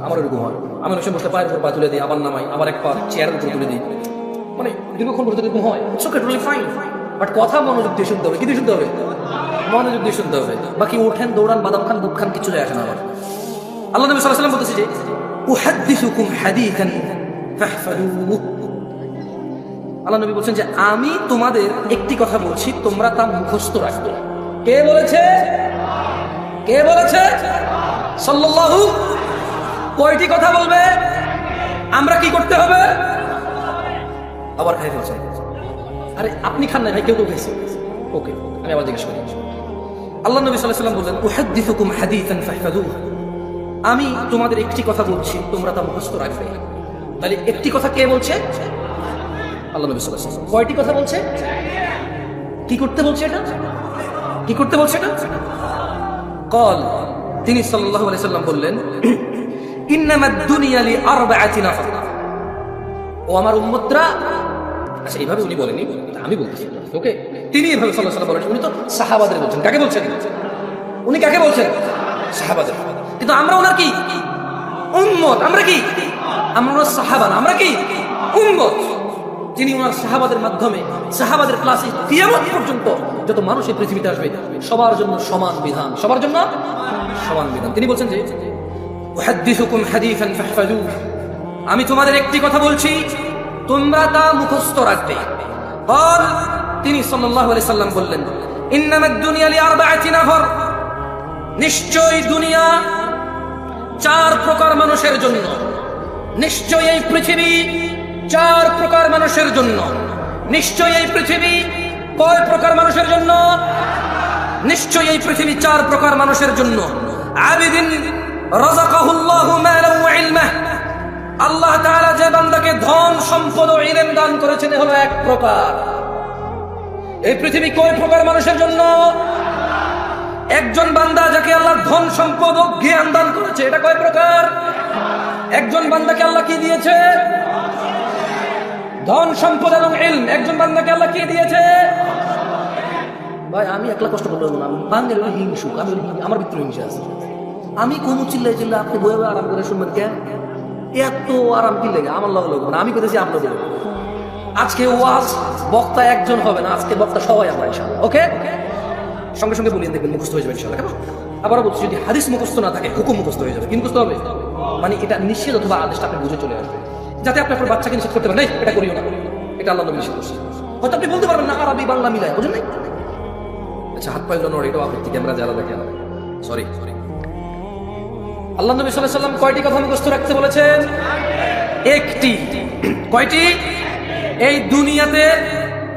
আমার এরকম হয়। আমি অনেক সময় বসে পায়ের উপর পা তুলে দিই, আবার নামাই, আবার এক পা চেয়ারের উপর তুলে দিই, মানে দীর্ঘক্ষণ বসে এরকম হয়। It's okay, totally fine, but কথা মনোযোগ দিয়ে শুনতে হবে। কি দিয়ে শুনতে হবে? মনোযোগ দিয়ে শুনতে হবে। বাকি ওঠেন, দৌড়ান, বাদাম খান, দুধ খান, কিছু যায় আসে না। আবার আল্লাহ নবী সাল্লাল্লাহু আলাইহি ওয়াসাল্লাম বলতেছে যে উহাদ্দিসুকুম হাদীসান ফাহফাযুহু। আল্লাহ নবী বলছেন যে আমি তোমাদের একটি কথা বলছি, তোমরা তা মুখস্থ রাখবে। কে বলেছে? কে বলেছে? সাল্লাল্লাহু। কয়টি কথা বলবে? আমরা কি করতে হবে? আবার খাই বলছে, আরে আপনি খান না ভাই, কেউ কেউ খেয়েছে। ওকে, আমি আবার জিজ্ঞেস করি। আল্লাহ নবী সাল্লাল্লাহু আলাইহি ওয়াসাল্লাম বললেন উহাদ্দিসুকুম হাদীসান ফাহফাযুহু। আমি তোমাদের একটি কথা বলছি, তোমরা তা মুখস্থ রাখবে। তাহলে একটি কথা কে বলছে? আল্লাহ নবী সাল্লাল্লাহু আলাইহি ওয়াসাল্লাম। কয়টি কথা বলছে? কি করতে বলছে এটা? কি করতে বলছে এটা? قال, তিনি সাল্লাল্লাহু আলাইহি ওয়াসাল্লাম বললেন ইন্নামাদ দুনিয়া লিআরবাআতি নাফার। ও আমার উম্মতরা, আচ্ছা এইভাবে উনি বলেনি, আমি বলতেছি। ওকে, তিনি এইভাবে সাল্লাল্লাহু আলাইহি ওয়াসাল্লাম বলেন। উনি তো সাহাবাদের বলছেন। কাকে বলছেন? উনি কাকে বলছেন? সাহাবাদের। কিন্তু আমরা ওনার কি উম্মত। আমরা কি? আমরা সাহাবা না, আমরা কি উম্মত। তিনি ওনার সাহাবাদের মাধ্যমে, সাহাবাদের ক্লাসে কিয়ামত পর্যন্ত যত মানুষ এই পৃথিবীতে আসবে সবার জন্য সমান বিধান, সবার জন্য সমান বিধান। তিনি বলছেন যে উহাদ্দিসুকুম হাদীসান ফাহফাযুহু। আমি তোমাদের একটি কথা বলছি, তোমরা তা মুখস্থ রাখবে। قال, তিনি সাল্লাল্লাহু আলাইহি সাল্লাম বললেন ইন্নামাদ দুনিয়া লিআরবাআতি নাফার। নিশ্চয়ই দুনিয়া চার প্রকার মানুষের জন্য। নিশ্চয়ই এই পৃথিবী চার প্রকার মানুষের জন্য। নিশ্চয়ই এই পৃথিবী কয় প্রকার মানুষের জন্য? নিশ্চয়ই এই পৃথিবী চার প্রকার মানুষের জন্য। আবিদিন রাযাকাহুল্লাহু মালান ওয়া ইলমাহ। আল্লাহ তাআলা যে বান্দাকে ধন সম্পদ ও ইলম দান করেছেন হলো এক প্রকার। এই পৃথিবী কয় প্রকার মানুষের জন্য? একজন বান্দা যাকে আল্লাহ ধন সম্পদ ও জ্ঞান দান করেছে, এটা কয় প্রকার? একজন বান্দাকে আল্লাহ কি দিয়েছে? ধন সম্পদ এবং ইলম। একজন বান্দাকে আল্লাহ কি দিয়েছে? ভাই আমি একলা কষ্ট করবো না, বাঙালি হিংসুক, আমি আমার ভিতরে হিংসা আছে। আমি কোনো চিল্লাই চিল্লাই আপনি বয়ে আরাম করে শুনবেন কেন? এত আরাম কি লেগে আমার লগে লোক না, আমি কেছি আপনার বলে। আজকে ওয়াজ বক্তা একজন হবে না, আজকে বক্তা সবাই আমরা ইনশাআল্লাহ। ওকে, সঙ্গে সঙ্গে বলিয়ে দেখবেন মুখস্থ হয়ে যাবে ইনশাআল্লাহ। কেন? আবারও বলছি, যদি হাদিস মুখস্থ না থাকে হুকুম মুখস্থ হয়ে যাবে। কি মুখস্থ হবে? মানে এটা নিষেধ অথবা আদেশটা আপনি বুঝে চলে আসবে, যাতে আপনি আপনার বাচ্চাকে নিষেধ করতে পারেন এটা করিও না, এটা আল্লাহ নবী নিষেধ করছে। হয়তো আপনি বলতে পারবেন না আরবি বাংলা মিলায়, বুঝেন নাই? আচ্ছা, হাত পায়ে জানোয়ার, এটাও আপত্তি, ক্যামেরা যারা দেখে সরি। আল্লাহ নবী সাল্লাল্লাহু আলাইহি ওয়াসাল্লাম কয়টি কথা মুখস্থ রাখতে বলেছেন? একটি। কয়টি? এই দুনিয়াতে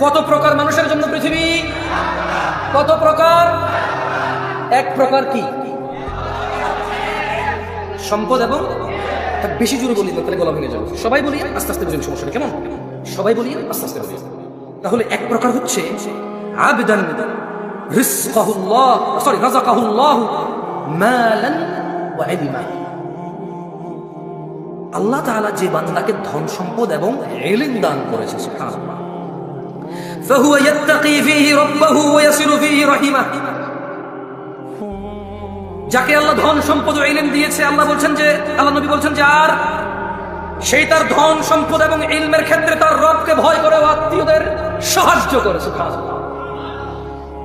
কত প্রকার মানুষের জন্য পৃথিবী? কত প্রকার? এক প্রকার কি? সম্পদ এবং, বেশি জোরে বলি তাহলে গলা ভেঙে যাবে। সবাই বলি, আস্তে আস্তে বলি, সমস্যা নেই। কেমন? সবাই বলি, আস্তে আস্তে বলি। তাহলে এক প্রকার হচ্ছে আবদান রাযাকাহুল্লাহ মালান ওয়া ইলমা। আল্লাহ তাআলা যে বান্দাকে ধন সম্পদ এবং ইলম দান করেছে, সুবহানাল্লাহ, ফাহুয়া ইয়াত্তাকি ফীহি রাব্বাহু ওয়া ইয়াসিলু ফীহি রাহিমাহ। যাকে আল্লাহ ধন সম্পদ ও ইলম দিয়েছে, আল্লাহ নবী বলছেন যে আর সেই তার ধন সম্পদ এবং ইলমের ক্ষেত্রে তার রবকে ভয় করে ও আত্মীয়দের সাহায্য করে। সুবহানাল্লাহ।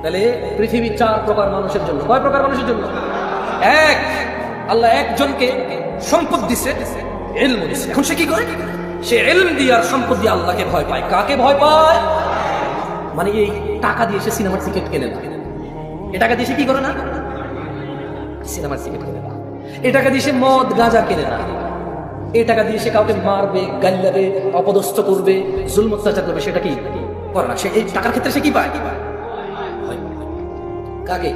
তাহলে পৃথিবী চার প্রকার মানুষের জন্য। কয় প্রকার মানুষের জন্য? এক, আল্লাহ একজনকে সম্পদ দিছে, ইলম দিছে। এখন সে কি করে? সে ইলম দিয়ে আর সম্পদ দিয়ে আল্লাহকে ভয় পায়। কাকে ভয় পায়? মানে এই টাকা দিয়ে সে সিনেমার টিকিট কেনে না। এই টাকা দিয়ে সে কি করে না? সিনেমার টিকিট কেনে না। এই টাকা দিয়ে সে মদ গাঁজা কেনে না। এই টাকা দিয়ে সে কাউকে মারবে, গাল্লাবে, অপদস্থ করবে, জুলম অত্যাচার করবে, সেটা কি করে না। সে এই টাকার ক্ষেত্রে সে কি পায়? কাকে?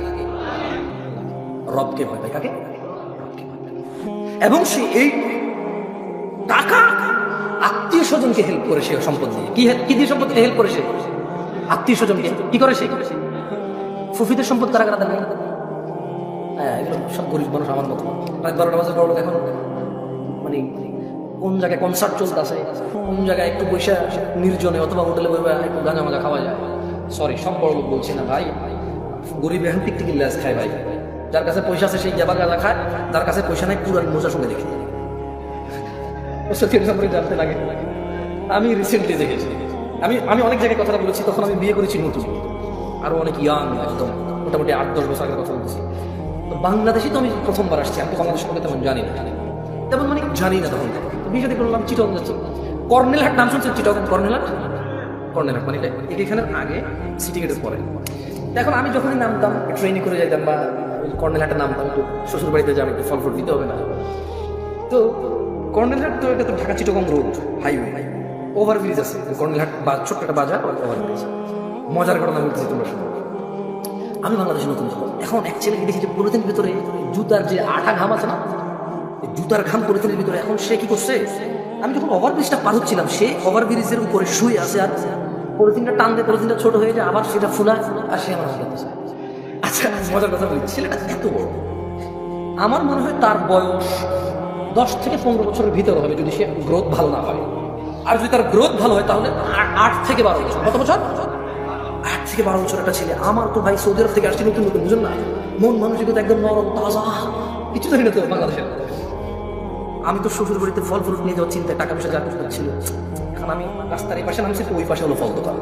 রবকে ভয় পায়। কাকে? এবং সে এই টাকা আত্মীয় স্বজনকে হেল্প করে, সে সম্পদ দিয়ে কি দিয়ে সম্পদকে হেল্প করে? সে আত্মীয় স্বজনকে কি করে? সে ফুফিদের সম্পদ কারা কারা দেন? হ্যাঁ, এগুলো সব গরিব মানুষ আমার মতো। রাত 12টা বাজে বড় এখন মানে কোন জায়গায় কনসার্ট চলতেছে, কোন জায়গায় একটু বৈশা নির্জনে অথবা হোটেলে বসে একটু গাঁজা মাজা খাওয়া যায়। সরি, সব বড় লোক বলছি না ভাই, গরিব এখন টিকটিকি ল্যাস খায় ভাই। যার কাছে পয়সা আছে সেই জাবা গাঁজা খায়, যার কাছে পয়সা নাই পুরান মোজা সঙ্গে দেখি। সত্যি সম্পর্কে জানতে লাগে। আমি রিসেন্টলি দেখেছি, আমি আমি অনেক জায়গায় কথাটা বলেছি, তখন আমি বিয়ে করেছি নতুন, আরো অনেক ইয়াং, একদম মোটামুটি 8-10 বছর আগের কথা বলছি। তো বাংলাদেশে তো আমি প্রথমবার আসছি, আমি তো বাংলাদেশ সম্পর্কে তেমন জানি না, তেমন মানে জানি না তখন। তো বিয়ে যদি করলাম চিটং যাচ্ছি, কর্নেলহাট নাম শুনছেন? চিটং কর্নেলহাট, কর্নেলহাট মানে এখানের আগে সিটি গেটের পরে। এখন আমি যখনই নামতাম ট্রেনে করে যাইতাম বা কর্নেলহাটে নামতাম, একটু শ্বশুর বাড়িতে যাবো, একটু ফল ফল দিতে হবে না। তো কর্নেলহাট তো এটা তো Dhaka Chittagong road highway, overbridge আছে কর্নেলহাট বা ছোট্ট একটা বাজার, ওভারব্রিজ। মজার ঘটনা বলতেছি তোমরা শুনো। আমি বাংলাদেশে নতুন ছিলাম, এখন এক ছেলেকে দেখি যে পলিথিনের ভিতরে জুতার যে আঠা ঘাম আছে না, জুতার ঘাম পলিথিনের ভিতরে। এখন সে কি করছে, আমি যখন ওভারব্রিজটা পার হচ্ছিলাম, সে ওভারব্রিজের উপরে শুয়ে আছে, আর পলিথিনটা টান দিয়ে পলিথিনটা ছোট হয়ে যায়, আবার সেটা ফুলায়, আর সে আমার হাতে। আচ্ছা মজার কথা বলি, ছেলেটা এত বড়, আমার মনে হয় তার বয়স 10 থেকে 15 বছরের ভিতরে হবে, যদি সে গ্রোথ ভালো না হয়। আর যদি তার গ্রোথ ভালো হয় তাহলে 8 থেকে 12 বছর। কত বছর? 8 থেকে 12 বছর একটা ছেলে। আমার তো ভাই সৌদি আরব থেকে আসছে নতুন নতুন, বুঝুন না, মন মানসিকতা একদম নরম তাজা, কিছু জানি না তো বাংলাদেশের। আমি তো শ্বশুর বাড়িতে ফল ফ্রুট নিয়ে যাওয়ার চিন্তায় টাকা পয়সা যা ছিল। এখন আমি রাস্তার এই পাশে নামছি, ওই পাশে হলো ফল দোকান,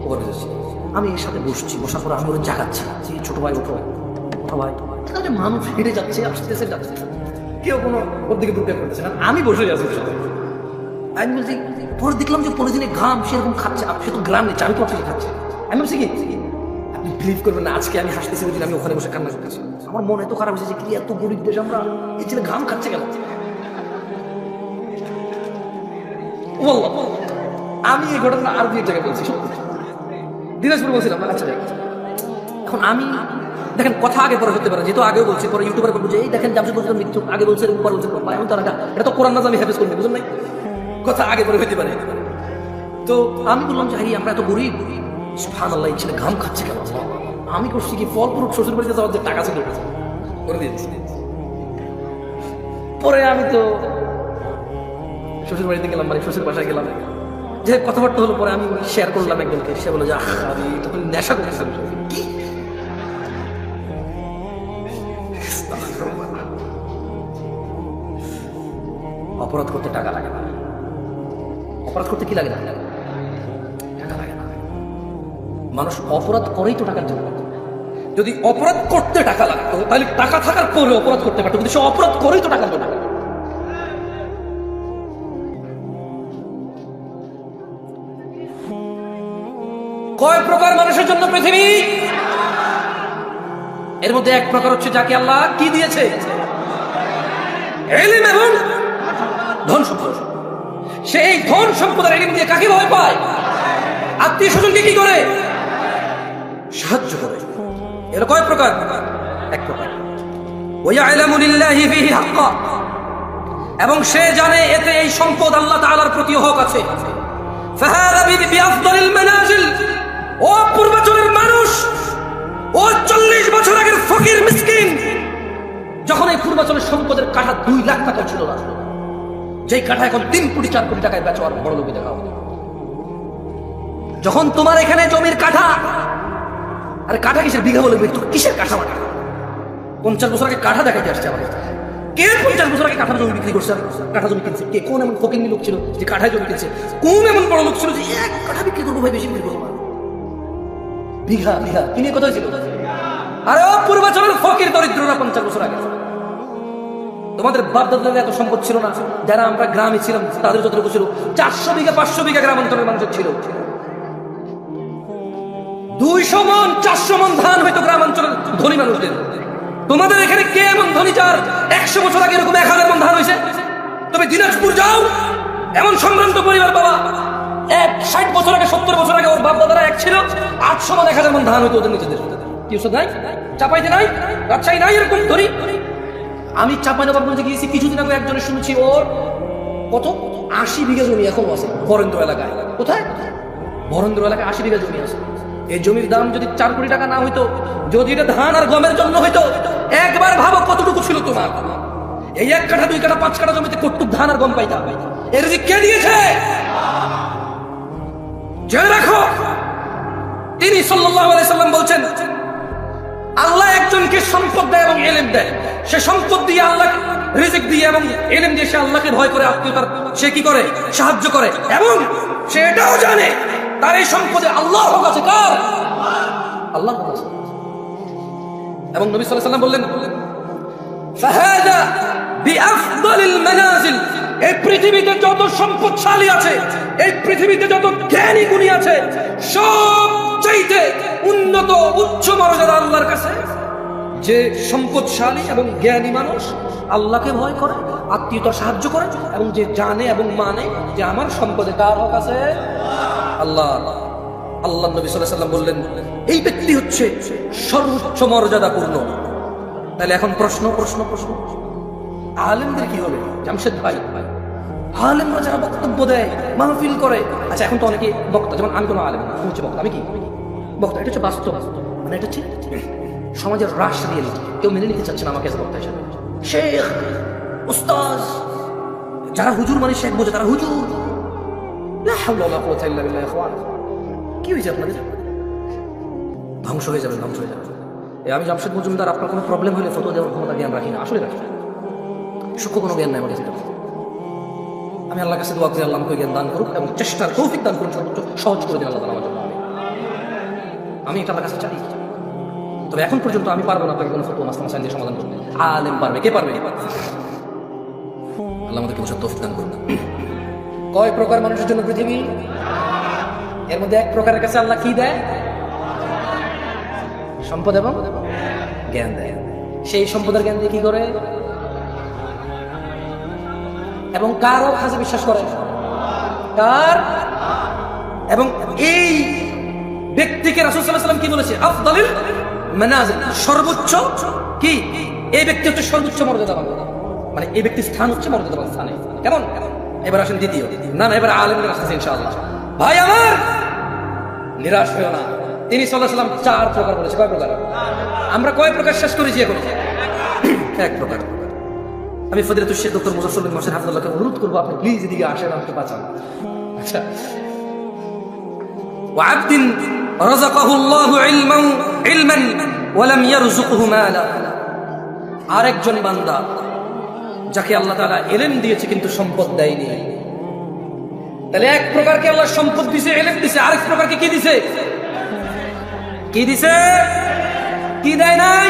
ওভার যাচ্ছি। আমি এর সাথে বসছি, বসার পর আমি ওরা জাগাচ্ছি যে ছোট ভাই ওঠো, ভাই যে মানুষ হেঁটে যাচ্ছে, আসতেছে যাচ্ছে, কেউ কোনো ওর দিকে দুর্গা করতেছে না, আমি বসে যাচ্ছি সাথে। আমি বলছি, পরে দেখলাম যে পলিথিনে ঘাম সেরকম খাচ্ছে, সে তো গ্রাম নিচ্ছে, আমি তো অফিসে খাচ্ছি। আমি বলছি কি, আপনি বিলিভ করবেন না, আজকে আমি হাসতেছি ওই দিন আমি ওখানে বসে কান্না করতেছি। আমার মনে এত খারাপ হয়েছে যে কি এত গরিব দেশ আমরা, এই ছেলে ঘাম খাচ্ছে কেন? আমি এই ঘটনা আর দুই জায়গায় বলছি, দিনাজপুর বলছিলাম। আচ্ছা এখন আমি দেখেন, কথা আগে পরে হতে পারে, যেহেতু আগেও বলছি, পরে ইউটিউবার করবো যে এই দেখেন জামশেদ বলছিলাম মৃত্যু, আগে বলছে পরে বলছে এমন তারা, এটা তো কোরআন নাজ আমি হেফেজ করবো, বুঝলেন নাই? কথা আগে পরে হতে পারে। তো আমি বললাম যে আমরা এত গরিব, সুবহানাল্লাহ, এই ছেলে ঘাম খাচ্ছে কেন? আমি করছি কি, ফল ফ্রুট শ্বশুর বাড়িতে যাওয়ার যে টাকা ছিল করে দিয়েছি। পরে আমি তো শ্বশুর বাড়িতে গেলাম, মানে শ্বশুর বাসায় গেলাম, যে কথাবার্তা হলো। পরে আমি শেয়ার করলাম একজনকে, সে বলে যে আমি তখন নেশা করতেছিলাম। কি অপরাধ করতে টাকা লাগে না, অপরাধ করতে কি লাগে না, টাকা লাগে না। মানুষ অপরাধ করেই তো টাকার জন্য। যদি অপরাধ করতে টাকা লাগতো তাহলে টাকা থাকার পরে অপরাধ করতে পারতো, কিন্তু সে অপরাধ করেই তো টাকার জন্য। কয় প্রকার মানুষের জন্য পৃথিবী? এর মধ্যে এক প্রকার হচ্ছে যাকে আল্লাহ কি দিয়েছে, ইলম এবং ধন সম্পদ। সেই ধন সম্পদের ইলম দিয়ে কাকে ভয় পায়? আত্মীয় স্বজনকে কি করে সাহায্য করে। এর কয় প্রকার? এক প্রকার। ওয়া'লামু লিল্লাহি ফিহি হাক্কা, এবং সে জানে এতে এই সম্পদ আল্লাহ তাআলার প্রতি হক আছে। ফাহাদা বিআফদালিল মানাজিল, ও পূর্বাচলের মানুষ, ও 40 বছর আগের ফকির মিসকিন, যখন এই পূর্বাচলের সম্পদের কাঠা 2 লাখ টাকা ছিল না, যেই কাঠা এখন 3 কোটি 4 কোটি টাকায় বেচো আর বড় লোকে দেখাও। যখন তোমার এখানে জমির কাঠা, আরে কাঠা কিসের বিঘা বলে কিসের কাঠা? মানে 50 বছর আগে কাঠা দেখাইতে আসছে আমাদের। কে 50 বছর আগে কাঠার জমি বিক্রি করছে, কাঠা জমি কিনছে? কে? কোন এমন ফকির লোক ছিল যে কাঠায় জমি কিনছে? কোন এমন বড় লোক ছিল যে এক কাঠা বিক্রি করবো ভাই, বেশি বিক্রি করবো না, বিঘা বিঘা কিনে কোথায় ছিল? আরে ও পূর্বাচলের ফকির দরিদ্ররা 50 বছর আগে। তোমাদের বাপদাদাদের এত সম্পদ ছিল না, যারা আমরা গ্রামে ছিলাম তাদের যতটুকু ছিল, 400 বিঘা 500 বিঘা গ্রামাঞ্চলের মানুষের ছিল। 200 মন 400 মন ধান হয়তো গ্রামাঞ্চলের ধনী মানুষদের। তোমাদের এখানে কে এমন ধনী যার 100 বছর আগে এরকম 1000 মন ধান হয়েছে? তবে দিনাজপুর যাও, এমন সম্ভ্রান্ত পরিবার বাবা, 60 বছর আগে 70 বছর আগে ওর বাপ দাদারা এক ছিল, 800 মন 1000 মন ধান হতো ওদের নিজেদের। কি ওষুধ নাই? চাপাইতে নাই? রাজশাহী নাই এরকম ধনী? আমি চাঁপাইনবাবগঞ্জে গিয়েছি কিছুদিন আগে, একজনের শুনেছি ওর কত 80 বিঘা জমি এখনো আছে বরেন্দ্র এলাকায়। কোথায়? বরেন্দ্র এলাকায় 80 বিঘা জমি আছে। এই জমির দাম যদি 4 কোটি টাকা না হইতো, যদি এটা ধান আর গমের জন্য হইতো, একবার ভাবো কতটুকু ছিল তোমার। এই 1 কাঠা 2 কাঠা 5 কাঠা জমিতে কতটুকু ধান আর গম পাইতা? এর যে কে দিয়েছে? জেনে রাখো, তিনি সাল্লাল্লাহু আলাইহি সাল্লাম বলছেন, আল্লাহ একজনকে সম্পদ দেয় এবং এলেম দেয়, সে সম্পদ দিয়ে আল্লাহ রিজিক দিয়ে এবং এলেম দিয়ে সে আল্লাহকে ভয় করে, আত্মীয়তার সে কি করে, সাহায্য করে, এবং সে এটাও জানে তার এই সম্পদে আল্লাহর হক আছে। কার? আল্লাহর হক আছে। এবং নবী সাল্লাল্লাহু আলাইহি ওয়াসাল্লাম বললেন, ফাহাদা বিআফদালিল মানাজিল, এই পৃথিবীতে যত সম্পদশালী আছে, এই পৃথিবীতে যত জ্ঞানী গুণী আছে, সবচাইতে উন্নত উচ্চ মর্যাদা আল্লাহর কাছে যে সম্পদশালী এবং জ্ঞানী মানুষ আল্লাহকে ভয় করে, আত্মীয়তার সাহায্য করে, এবং যে জানে এবং মানে যে আমার সম্পদে কার হক আছে? আল্লাহ। আল্লাহ নবী সাল্লাল্লাহু আলাইহি ওয়াসাল্লাম বললেন, এই ব্যক্তি হচ্ছে সর্বোচ্চ মর্যাদাপূর্ণ। তাহলে এখন প্রশ্ন, আলেমদের কি হবে? জামশেদ ভাই, আলেমরা যারা বক্তব্য দেয়, মাহফিল করে, আচ্ছা এখন তো অনেকে বক্তা, যেমন আমি কোনো আলেম না, আমি হচ্ছে বক্তা। আমি কি বক্তা? এটা হচ্ছে বাস্তব, মানে এটা হচ্ছে সমাজের রাশ রিয়েলিটি। কেউ মেনে নিতে চাচ্ছে না আমাকে বক্তা হিসেবে। শেখ, উস্তাজ, যারা হুজুর মানে শেখ বোঝে, তারা হুজুর। লা হাওলা ওয়ালা কুওয়াতা ইল্লা বিল্লাহ। ইখওয়ান, কি হয়েছে আপনাদের? ধ্বংস হয়ে যাবে। আমি জামশেদ মজুমদার, আপনার কোনো প্রবলেম হলে ফটো দেওয়ার ক্ষমতা জ্ঞান রাখি না, আসলে রাখি না। সূক্ষ্ম কোনো জ্ঞান নাই আমার কাছে। আমি আল্লাহর কাছে দোয়া করি, আল্লাহ আমাকে জ্ঞান দান করুক এবং চেষ্টার তৌফিক দান করুন, সর্বোচ্চ সহজ করে দিন আল্লাহ তাআলা আমার জন্য। আমি এটা আল্লাহর কাছে চাই। তবে এখন পর্যন্ত আমি পারবো না আপনাকে কোনো ফটো মাসলা মাসাইল দিয়ে সমাধান করতে। আলেম পারবে। কে পারবে? আল্লাহ আমাদেরকে বোঝার তৌফিক দান করুন। কয় প্রকার মানুষের জন্য পৃথিবী? এর মধ্যে এক প্রকারের কাছে আল্লাহ কি দেয়? সম্পদ এবং জ্ঞান দেয়। সেই সম্পদের জ্ঞান দিয়ে কি করে? এবং কারও কাছে বিশ্বাস করে? কার? এবং এই ব্যক্তিকে রাসূল সাল্লাল্লাহু আলাইহি ওয়াসাল্লাম কি বলেছে? আফদালিল মানাজিল, সর্বোচ্চ কি? এই ব্যক্তি হচ্ছে সর্বোচ্চ মর্যাদাবান, মানে এই ব্যক্তির স্থান হচ্ছে মর্যাদাবান স্থানে। কেমন? এবার আসেন দ্বিতীয়। না, এবার আলেমদের আসতেছে ইনশাআল্লাহ। ভাই আমার, নিরাশ হয়েও না। তিনি সাল্লাল্লাহু আলাইহি ওয়াসাল্লাম 4 প্রকার বলেছে। কয় প্রকার? আমরা কয় প্রকার শেষ করেছি এখন? 1 প্রকার। আমি ফজিলাতুল শেখ ডক্টর মুজাফফর বিন মোহসিন হাফিজাহুল্লাহকে অনুরোধ করবো, আপনি প্লিজ এদিকে আসেন, আমাকে বাঁচান। আচ্ছা, ওয়া'আবদিন রাযাকাহুল্লাহু ইলমান ওয়া লাম ইয়ারযুকহু মালা, আরেকজন বান্দা যাকে আল্লাহ তাআলা ইলম দিয়েছে কিন্তু সম্পদ দেয়নি। তাহলে এক প্রকারকে আল্লাহ সম্পদ দিয়েছে, ইলম দিয়েছে, আরেক প্রকারকে কি দিয়েছে? কি দিয়েছে? কি দেয় নাই?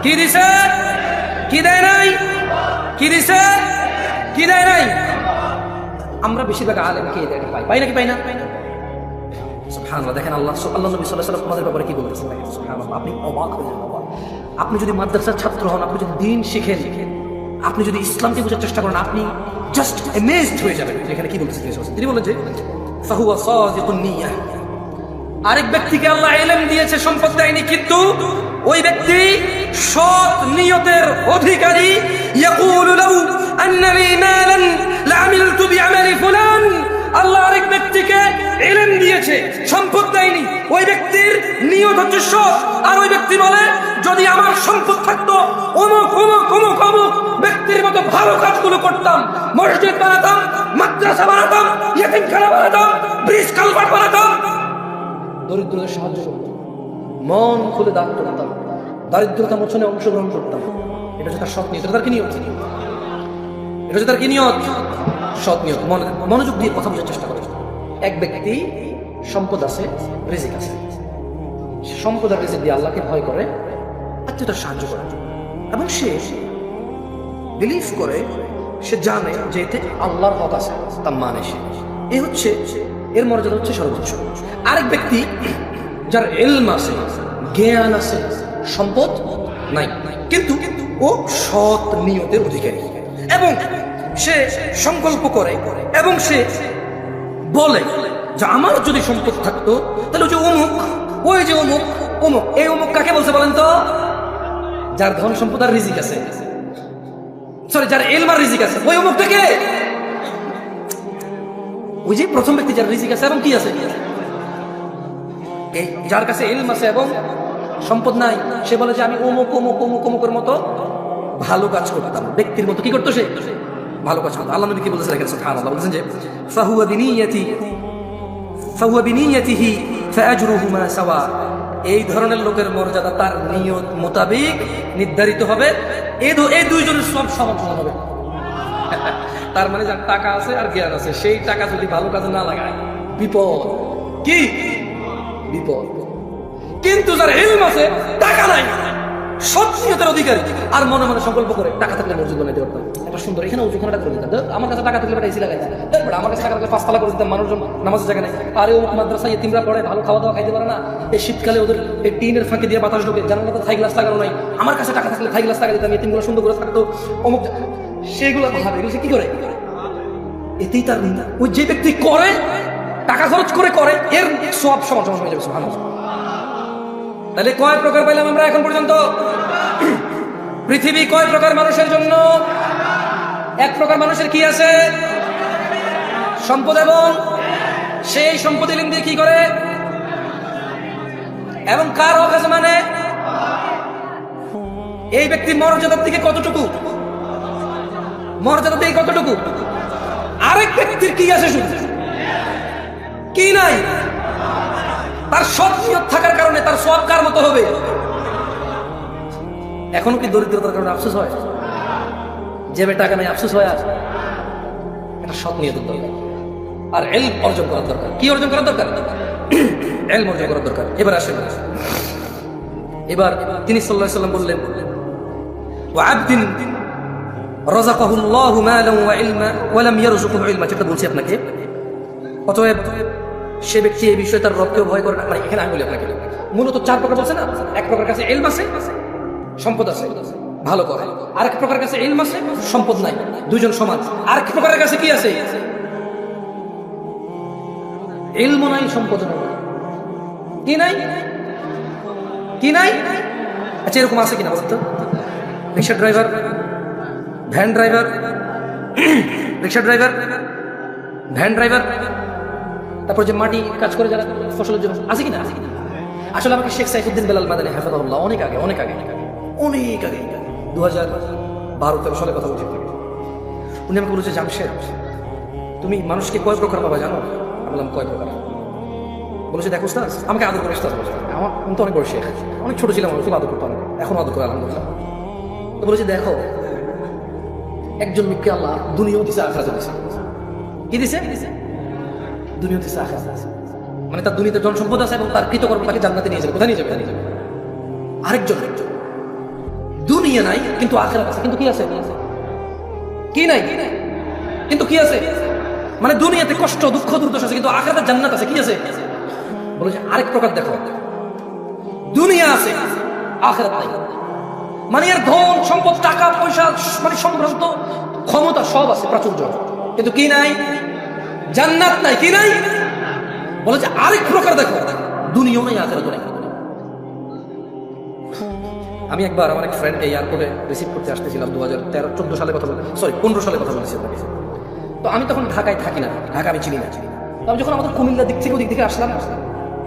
কি দিয়েছে? কি দেয় নাই? কি দিয়েছে? কি দেয় নাই? আমরা বেশিরভাগ আলেমকে এই জায়গায় পাই নাকি পাই না? সুবহানাল্লাহ। দেখেন আল্লাহ নবী সাল্লাল্লাহু আলাইহি ওয়াসাল্লাম আমাদের ব্যাপারে কি বলতেছেন, সুবহানাল্লাহ। আপনি অবাক হয়ে যাবেন। আপনি যদি মাদ্রাসার ছাত্র হন, আপনি যদি দ্বীন শিখেন, আপনি যদি ইসলামকে বোঝার চেষ্টা করেন, আপনি জাস্ট অ্যামেজড হয়ে যাবেন। এখানে কি বলতেছেন? তিনি বলেন যে ফাহুয়া সাদিকুন নিয়াহ, আরেক ব্যক্তিকে আল্লাহ ইলম দিয়েছে, সম্পদ দেয়নি, কিন্তু ওই ব্যক্তি সৎ নিয়তের অধিকারী। ইয়াকুলু লাউ আন্না লি মালান লাআমিলতু বিআমালি ফুলান, আল্লাহ আরেক ব্যক্তিকে ইলম দিয়েছে, সম্পদ দেয়নি, ওই ব্যক্তির নিয়ত হচ্ছে সৎ। আর ওই ব্যক্তি বলে, যদি আমার সম্পদ থাকতো অমুক অমুক অমুক অমুক ব্যক্তির মতো ভালো কাজগুলো করতাম, মসজিদ বানাতাম, মাদ্রাসা বানাতাম, ইয়েতিমখানা বানাতাম, ব্রিজ কালভার্ট বানাতাম, দরিদ্রদের সাহায্য করতাম, মন খুলে দান করতাম, দারিদ্রতা মোচনে অংশগ্রহণ করতাম। এটা হচ্ছে তার সৎ নিয়ত। তার কি নিয়ত? এটা হচ্ছে তার কি নিয়ত? সৎ নিয়ত। মনোযোগ দিয়ে কথা বোঝার চেষ্টা করে। এক ব্যক্তি সম্পদ আছে, রিজিক আছে, সম্পদ আর রিজিক দিয়ে আল্লাহকে ভয় করে, আত্মীয়তার সাহায্য করে, এবং সে বিলিভ করে, সে জানে যে এতে আল্লাহর হক আছে, তা মানে সে। এই হচ্ছে এর মর্যাদা হচ্ছে সর্বোচ্চ। আরেক ব্যক্তি যার ইলম আছে, জ্ঞান আছে, সম্পদ নাই, কিন্তু ও সৎ নিয়তের অধিকারী, এবং সে সংকল্প করে এবং সে বলে যে আমার যদি সম্পদ থাকতো তাহলে যে অমুক, ওই যে অমুক অমুক, এই অমুক কাকে বলছে বলেন তো? যার ধন সম্পদ আর রিজিক আছে, সরি, যার ইলম আর রিজিক আছে, ওই অমুক থেকে ওই যে প্রথম ব্যক্তি যার রিজিক আছে এবং কি আছে, এই যার কাছে ইলম আছে এবং সম্পদ নাই, সে বলে যে আমি অমুক অমুক অমুক অমুকের মতো ভালো কাজ করতাম। ব্যক্তির মতো কি করতো? সে ভালো কাজ করতো। আল্লাহ নবী কি বলেছেন? সুবহানাল্লাহ, বলেছেন যে ফাহুয়া বিনিয়াতিহি ফাআজরুহুমা সাওয়া, এই ধরনের লোকের মর্যাদা তার নিয়ত মোতাবিক নির্ধারিত হবে। এই দুইজনের সব সমান সমান হবে। তার মানে যার টাকা আছে আর জ্ঞান আছে, সেই টাকা যদি ভালো কাজে না লাগায় বিপদ। কি বিপদ? কিন্তু যার ইলম আছে, টাকা নাই, সৎনিয়তের অধিকারী, আর মনে মনে সংকল্প করে টাকা থাকলে মসজিদ বানাইতে পারতাম, একটা সুন্দর এখানে ওখানে করে দিতাম, আমার কাছে টাকা থাকলে এসি লাগাই, আমার কাছে টাকা থাকলে 5 তালা করে দিতাম, মানুষজন নামাজের জায়গা নেই, আর ওই মাদ্রাসায় এতিমরা পড়ে, ভালো খাওয়া দাওয়া খাইতে পারে না, এই শীতকালে ওদের এই টিনের ফাঁকি দিয়ে বাতাস ঢোকে, জানালাতে থাই গ্লাস লাগানো নাই, আমার কাছে টাকা থাকলে থাই গ্লাস লাগাই দিতাম, এতিমগুলো সুন্দর করে থাকতো, অমুক, সেগুলো ভাবে এগুলো কি করে? এতেই তার নিন্দা। ওই যে ব্যক্তি করে, টাকা খরচ করে এর সব সমান সমান হয়ে যাবে। সুবহানাল্লাহ। তাহলে কয় প্রকার পাইলাম আমরা এখন পর্যন্ত? পৃথিবী কয় প্রকার মানুষের জন্য? এক প্রকার মানুষের কি আছে? সম্পদ, এবং সেই সম্পদ ইলম দিয়ে কি করে এবং কার হক আছে, মানে এই ব্যক্তি মর্যাদার দিকে কতটুকু, মর্যাদার দিকে কতটুকু, আরেক ব্যক্তির কি আছে, শুধু কি নাই, তার সৎ নিয়ত থাকার কারণে তার সওয়াব কার মতো হবে? এখনো কি দরিদ্রতার কারণে আফসোস হয়? যে টাকা নাই আফসোস হয়? আর এটা সৎ নিয়ত দরকার, আর ইলম অর্জন করার দরকার। কি অর্জন করার দরকার? ইলম অর্জন করার দরকার। এবার আসেন, এবার তিনি সাল্লাল্লাহু আলাইহি ওয়াসাল্লাম বললেন, ওয়া আবদিন রাযাকাহুল্লাহু মালান ওয়া ইলমা ওয়া লাম ইয়ারযুকহু ইলমা, যেটা বলছি আপনাকে। অতএব সে ব্যক্তি এই বিষয়ে তার রবকেও ভয় করে না। মানে এখানে আমি বলি আপনাকে, মূলত 4 প্রকার বলছে না। এক প্রকার কাছে ইলম আছে, সম্পদ আছে, ভালো করে। আরেক প্রকার কাছে ইলম আছে, সম্পদ নাই, দুইজন সমান। আরেক প্রকারের কাছে কি আছে? ইলম নাই, সম্পদ নাই। কি নাই? কি নাই? আচ্ছা, এরকম আছে কিনা বলতো? রিক্সা ড্রাইভার, ভ্যান ড্রাইভার, রিক্সা ড্রাইভার, ভ্যান ড্রাইভার, তারপর যে মাটি কাজ করে যারা ফসলের জন্য, আছে কিনা? আসলে আমাকে শেখ সাইফুদ্দিন বেলাল মাদানী হাফিজাহুল্লাহ অনেক আগে 2012-13 সালে কথা বলছি, উনি আমাকে বলেছে, জামশেদ তুমি মানুষকে কয় প্রকার পাবা জানো? আমি বললাম কয় প্রকার? বলেছে দেখো উস্তাদ, আমাকে আদর করে উস্তাদ বলেছে, আমার তো অনেক বড় শেখ, অনেক ছোট ছিলাম, খুব আদর করতাম, এখন আদর করে আলহামদুলিল্লাহ। তো বলেছে দেখো, একজন লোককে আল্লাহ দুনিয়াও দিছে, আখিরাতও দিছে। কি দিছে? দুনিয়া দিছে, আখিরাত দিছে। মানে তার দুনিয়াতে জন সম্পদ আছে এবং তার কৃতকর্ম তাকে জান্নাতে নিয়ে যাবে। কোথায় নিয়ে যাবে? আরেকজন দুনিয়া নাই কিন্তু আখিরাত আছে। কিন্তু কি আছে? কি নাই কিন্তু কি আছে? মানে দুনিয়াতে কষ্ট, দুঃখ, দুর্দশা আছে, কিন্তু আখিরাতে জান্নাত আছে। কি আছে? বলেছে আরেক প্রকার দেখো, দুনিয়া আছে, আখিরাত নাই। মানে এর ধন সম্পদ, টাকা পয়সা, মানে সম্ভ্রান্ত ক্ষমতা সব আছে, প্রাচুর্য, কিন্তু কি নাই? জান্নাত নাই। কি নাই? বলেছে আরেক প্রকার দেখো, দুনিয়াও নাই, আখিরাতও নাই। আমি একবার আমার এক ফ্রেন্ডকে এয়ারপোর্টে রিসিভ করতে আসতেছিলাম, 2013-14 সালে কথা বলছি, 15 সালে কথা বলেছি আপনাকে। তো আমি তখন ঢাকায় থাকি না, ঢাকা আমি চিনি না। তো আমি যখন আমাদের কুমিল্লার দিক থেকে ওদিক থেকে আসলাম,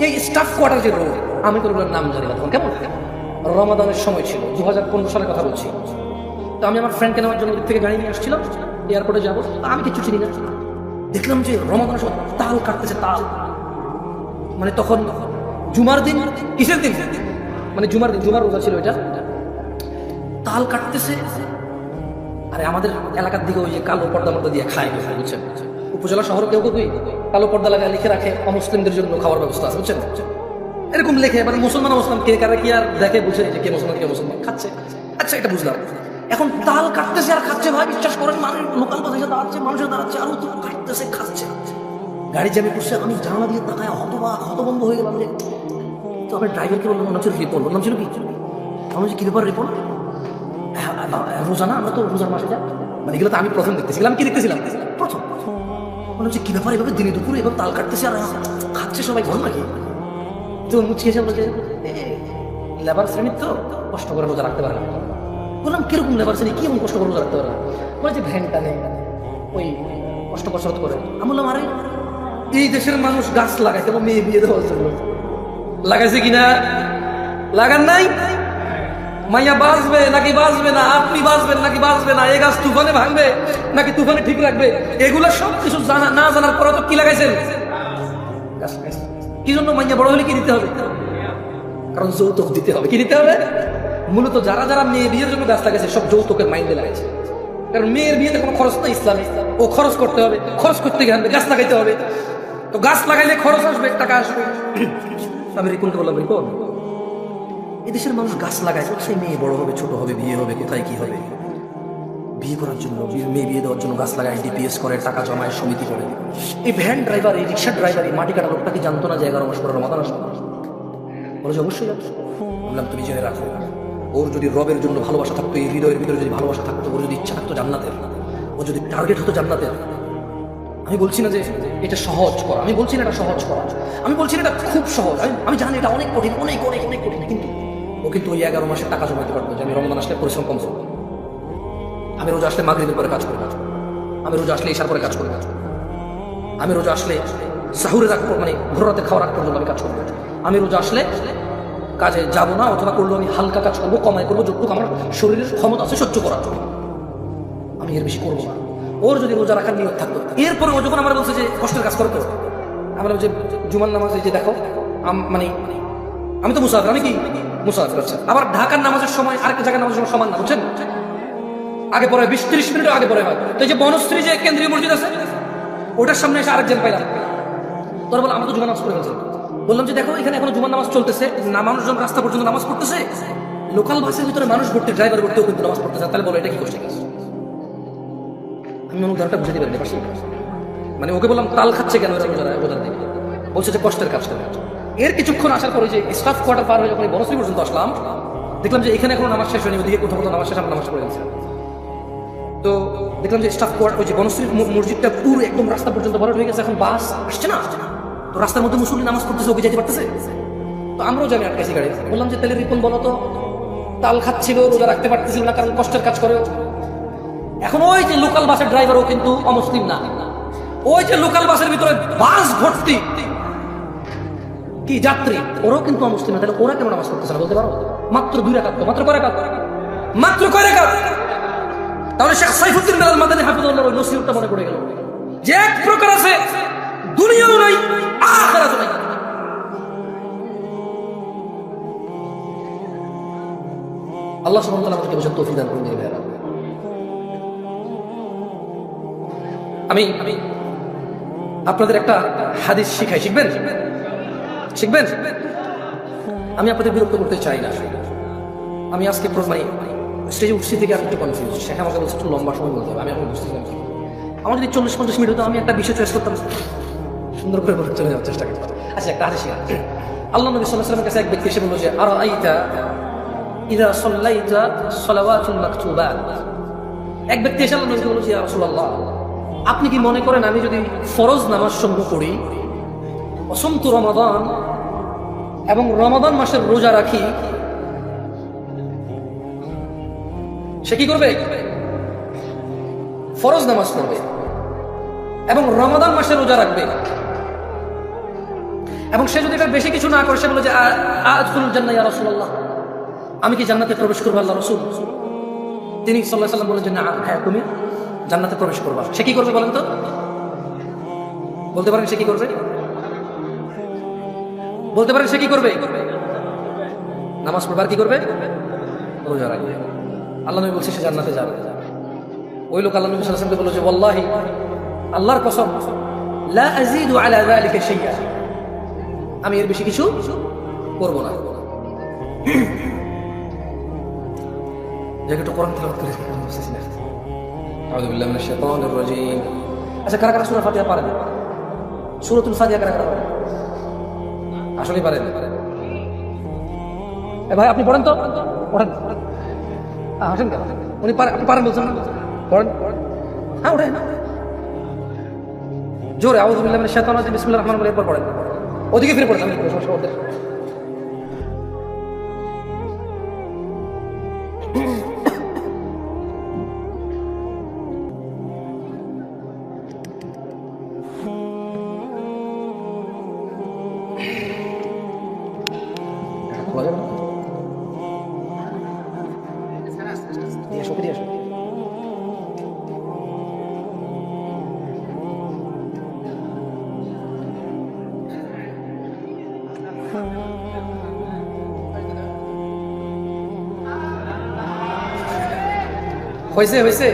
এই স্টাফ কোয়ার্টার যে রোড, আমি তো ওগুলোর নাম জানি না তখন। কেমন রমাদানের সময় ছিল, 2015 সালের কথা বলছি। তো আমি আমার ফ্রেন্ডকে নেওয়ার জন্য ওদিক থেকে গাড়ি নিয়ে আসছিলাম, এয়ারপোর্টে যাবো। আমি কিছু চিনি না, দেখলাম যে রমাদানের সময় তাল কাটতেছে, তাল। মানে তখন জুমার দিন, কিসের দিন? মানে জুমার দিন, জুমার রোজা ছিল এটা। তাল কাটতেছে, আরে আমাদের এলাকার দিকে ওই যে কালো পর্দা মর্দা দিয়ে খায়, বুঝছেন? উপজেলা শহরে কেউ কেউ কালো পর্দা লাগায় লিখে রাখে অমুসলিমদের জন্য খাওয়ার ব্যবস্থা আছে, বুঝছেন? এরকম লেখে, মানে মুসলমান মুসলমান কে কারা কি আর দেখে, বুঝে যে কে মুসলমান কে মুসলমান খাচ্ছে। আচ্ছা, এটা বুঝলাম। এখন তাল কাটতেছে আর খাচ্ছে, ভাই বিশ্বাস করেন, মানুষ লোকাল বাজারে দাঁড়াচ্ছে, মানুষের দাঁড়াচ্ছে, আর তো কাটতেছে, খাচ্ছে। গাড়ি জ্যামে করছে, আমি জানালা দিয়ে তাকায় হতবন্ধ হয়ে গেলাম। যে তো আমার ড্রাইভারকে বললাম, মনে হচ্ছে রিপন, বললাম ছিল কি? আমার হচ্ছে কি ব্যাপার রিপন? রোজা না, আমরা তো রোজার মাসে যা, মানে এগুলো তো আমি প্রথম দেখতেছিলাম। কি দেখতেছিলাম? প্রথম। মনে হচ্ছে কি ব্যাপার, এভাবে দিনে দুপুরে এভাবে তাল কাটতেছে আর খাচ্ছে, সবাই ঘর নাকি? তো মুছিয়ে এসে বলছে লেবার শ্রেণীর তো কষ্ট করে রোজা রাখতে পারে না। বললাম কিরকম লেবার শ্রেণী, কি এমন কষ্ট করে রোজা রাখতে পারে না? বলেছে ভ্যানটা নেই, ওই কষ্ট কসরত করে। আমি বললাম আরে এই দেশের মানুষ গাছ লাগায় কেন মেয়ে বিয়ে দেওয়ার জন্য? লাগাইছে কিনা? লাগান নাই? মাইয়া বাঁচবে নাকি বাঁচবে না, আপনি বাঁচবেন নাকি বাঁচবে না, এই গাছ তুফানে ভাঙবে নাকি তুফানে ঠিক রাখবে, এগুলা সব কিছু জানা না জানার পরে তো কি লাগাইছেন? গাছ লাগাইছেন। কি জন্য? মাইয়া বড় হলে কি দিতে হবে? কারণ যৌতুক দিতে হবে। কি দিতে হবে? মূলত যারা যারা মেয়ে বিয়ের জন্য গাছ লাগাইছে সব যৌতুকের মাইন্ডে লাগাইছে। কারণ মেয়ের বিয়েতে কোনো খরচ না ইসলামে, ও খরচ করতে হবে, খরচ করতে গেলে গাছ লাগাইতে হবে। তো গাছ লাগাইলে খরচ আসবে, টাকা আসবে। আমি রিপনকে বললাম, রিপন এদেশের মানুষ গাছ লাগায়, কোথায় মেয়ে বড় হবে, ছোট হবে, বিয়ে হবে, কোথায় কি হবে? বিয়ে করার জন্য, মেয়ে বিয়ে দেওয়ার জন্য গাছ লাগায়, ডিপিএস করে, টাকা জমায়, সমিতি করে। এই ভ্যান ড্রাইভার, এই রিক্সার ড্রাইভার, এই মাটি কাটা লোকটা কি জানতো না যে 11 মাস পরে রমাদান আসবে? বলে যে অবশ্যই জানতো। বললাম তুমি জেনে রাখো, ওর যদি রবের জন্য ভালোবাসা থাকতো, এই হৃদয়ের ভিতরে যদি ভালোবাসা থাকতো, ওর যদি ইচ্ছা থাকতো জান্নাতের, ও যদি টার্গেট হতো জান্নাতের। আমি বলছি না যে এটা সহজ করা, আমি বলছি না এটা সহজ করা, আমি বলছি না এটা খুব সহজ, আমি জানি এটা অনেক কঠিন, অনেক অনেক অনেক কঠিন, কিন্তু ও কিন্তু ওই 11 মাসের টাকা জমাতে পারতো যে আমি রমজান আসলে পরিশ্রম কম করবো, আমি রোজা আসলে মাগরিবের পরে কাজ করে কাজ করবো, আমি রোজা আসলে ইশার পরে কাজ করে কাজ করবো, আমি রোজা আসলে সাহুরের আগ মানে ভোর রাতে খাওয়ার আগ পর্যন্ত আমি কাজ করবো, আমি রোজা আসলে কাজে যাবো না, অথবা করলেও আমি হালকা কাজ করবো, কমাই করবো, যতটুকু আমার শরীরের ক্ষমতা আছে সহ্য করার জন্য, আমি এর বেশি করবো না। ওর যদি রোজা রাখার নিয়ত থাকতো, এরপরে ও যখন আমার বলছে যে কষ্টের কাজ করতো, আমরা যে জুমার নামাজে যে দেখো মানে আমি তো মুসাফির, আমি কি মুসাফির, আচ্ছা আবার ঢাকার নামাজের সময় আরেকটা জায়গায় নামাজের সময় সমান না, বুঝছেন? আগে পরে 20-30 মিনিট আগে পরে হয়। তো এই যে বনশ্রী যে কেন্দ্রীয় মসজিদ আছে, ওটার সামনে এসে আরেকজন পাইলাম, তোরা বল আমরা তো জুমা নামাজ পড়ে ফেলছি। বললাম যে দেখো এখানে এখনো জুমার নামাজ চলতেছে, মানুষজন রাস্তা পর্যন্ত নামাজ পড়তেছে, লোকাল বাসের ভিতরে মানুষ ভর্তি, ড্রাইভার ভর্তিও কিন্তু নামাজ পড়তেছে, তাহলে বলো এটা কি কষ্টের কাজ? আমি অনেক ধারণাটা বুঝতে পারি পারছি, মানে ওকে বললাম তাল খাচ্ছে কেন রোজার দিকে, বলছে যে কষ্টের কাজ। এর কিছুক্ষণ আসার পরে যে স্টাফ কোয়ার্টার পার হয়ে যখন বনশ্রী পর্যন্ত আসলাম, দেখলাম যে এখানে এখনো নামাজ শেষ হয়নি, ওদিকে কোথাও কোথাও নামাজ শেষ, আমরা নামাজ পড়ে গেছি। তো দেখলাম যে স্টাফ কোয়ার্টার, ওই যে বনশ্রী মসজিদটা পুরো একদম রাস্তা পর্যন্ত ভরাট হয়ে গেছে, এখন বাস আসছে না, তো রাস্তার মধ্যে মুসল্লি নামাজ পড়তেছে, ওকে যেতে পারতেছে। তো আমরাও যাবি আটকাইছি গাড়ি, বললাম যে তাহলে রিপন বলো তো, তাল খাচ্ছিল, রোজা রাখতে পারতেছিল না কারণ কষ্টের কাজ করে। এখন ওই যে লোকাল বাসের ড্রাইভারও কিন্তু অমুসলিম না, ওই যে লোকাল বাসের ভিতরে বাস ভর্তি কি যাত্রী, ওরাও কিন্তু অমুসলিম না, তাহলে ওরা কেন নামাজ পড়তেছে না বলতে পারো? মাত্র 2 রাকাত, মাত্র কয় রাকাত, মাত্র কয় রাকাত। তাহলে শেখ সাইফুদ্দিন বেলাল মাদানী হাফিজাহুল্লাহর ওই নসিহতটা মনে পড়ে গেল যে এক প্রকার আছে দুনিয়াও নাই আখিরাতও নাই। আল্লাহ সুবহানাহু ওয়া তাআলা আমাদেরকে বুঝার তৌফিক দান করুন। আমি আপনাদের একটা হাদিস শিখাই, শিখবেন? শিখবেন? আমি আপনাদের বিরক্ত করতে চাই না। আমি আজকে মানে স্টেজে উঠছি থেকে আমি একটু কনফিউজ, সেখানে আমাকে বলছে একটু লম্বা সময় বলতে হবে, আমি এখন বুঝতেছিলাম আমার যদি 40-50 মিনিট হতো আমি একটা বিষয় চয়েস করতাম, সুন্দর করে বলে চলে যাওয়ার চেষ্টা করতাম। আচ্ছা একটা হাদিস শিখা। আল্লাহ নবী সাল্লাল্লাহু আলাইহি ওয়াসাল্লামের কাছে এক ব্যক্তি এসে বলল যে আরাআইতা ইযা সাল্লাইতা সালাওয়াতুল মাকতুবাত। এক ব্যক্তি এসে আল্লাহ নবীকে বলল যে ইয়া রাসূলুল্লাহ, আপনি কি মনে করেন আমি যদি ফরজ নামাজ সমূহ পড়ি, অসুমতু রমাদান, এবং রমাদান মাসের রোজা রাখি, সে কি করবে? ফরজ নামাজ পড়বে এবং রমাদান মাসে রোজা রাখবে, এবং সে যদি এটা বেশি কিছু না করে, সে বলে যে আদখুলুল জান্নাহ ইয়া রাসূলুল্লাহ, আমি কি জান্নাতে প্রবেশ করবো আল্লাহ রাসূল? তিনি সাল্লাল্লাহু আলাইহি ওয়াসাল্লাম বলেন যে না, হ্যাঁ তুমি জান্নাতে প্রবেশ করবা। সে কি করবে বলেন তো? বলতে পারেন সে কি করবে? বলতে পারেন সে কি করবে? নামাজ পড়বে। আর কি করবে? রোজা রাখবে। আল্লাহ নবী বলছে সে জান্নাতে যাবে। ওই লোক আল্লাহ নবী সাল্লাল্লাহু আলাইহি ওয়াসাল্লামকে বলল যে ওয়াল্লাহি, আল্লাহর কসম, লা আযীদু আলা যালিকা শাইআ, আমি এর বেশি কিছু করব না। জায়গাটা কোরআন তেলাওয়াত করে বুঝতেছি না। আউযু বিল্লাহি মিনাশ শাইতানির রাজীম। আচ্ছা কারা কারা সূরা ফাতিহা পারেন? সূরাতুল ফাতিহা কারা কারা পারেন? আসলেই পারেন? এ ভাই আপনি পড়েন তো, পড়েন। আসেন কেন? উনি আপনি পারেন বলছেন না? পড়েন। হ্যাঁ ওঠেন জোরে। আউযু বিল্লাহি মিনাশ শাইতানির রাজীম, বিসমিল্লাহির রহমানির রহিম, এরপর পড়েন। ওদিকে ফিরে পড়েন, আমি সমস্যা ওদের। খোলা যাবে না? দিয়ে আসো, দিয়ে আসো। হয়েছে হয়েছে